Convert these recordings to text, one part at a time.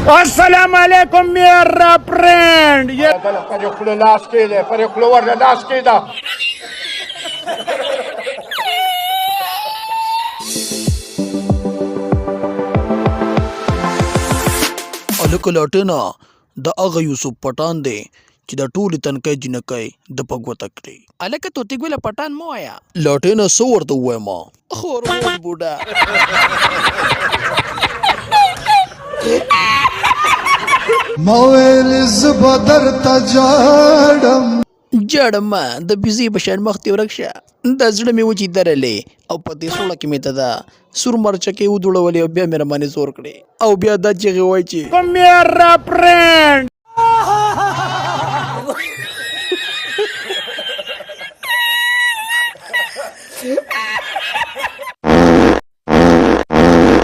अस्सलाम वालेकुम मेरा फ्रेंड ये پر یو خپل لاس کې دی پر یو خپل ورله لاس کې ده الک لاټینا د اغه یوسف پټان دی چې د ټولې تنکۍ جنکۍ د پګوته کړي الکه توتی ګوله پټان مو آیا لاټینا سو ورته ووایم خور مور بوډا مویل زبدر تجاړم جړم د بيزي بشن مختي ورکشه د زړه مې وچی درلې او په دې سوړه کې مې ته دا سور مرچکه ودړولې او بیا مې رمانه زور کړې او بیا د چغې وای چې मेरा फ्रेंड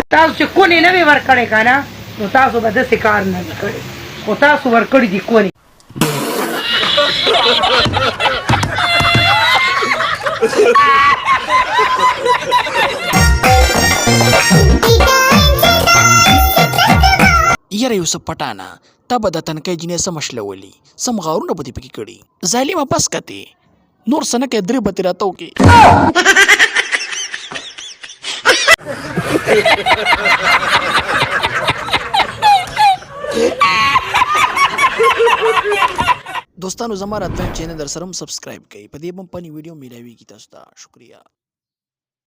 تاسو چې کونی نه وي ورکړی که نه نو تاسو به داسې کار نه وي کړی خو تاسو ورکړي دي کونی یاره یوسف پټانا تا به د تنکۍ جینۍ سم شلولي سم غارونه به دې پکې کړي ظالمه بس کتې نور څه نه کوې درې به ترې راته وکړې دوستانو زما راتلونکی چینل در سره هم سبسکرایب کړئ په دې بم پنی ویډیو میلاویږي تاسو ته شکریہ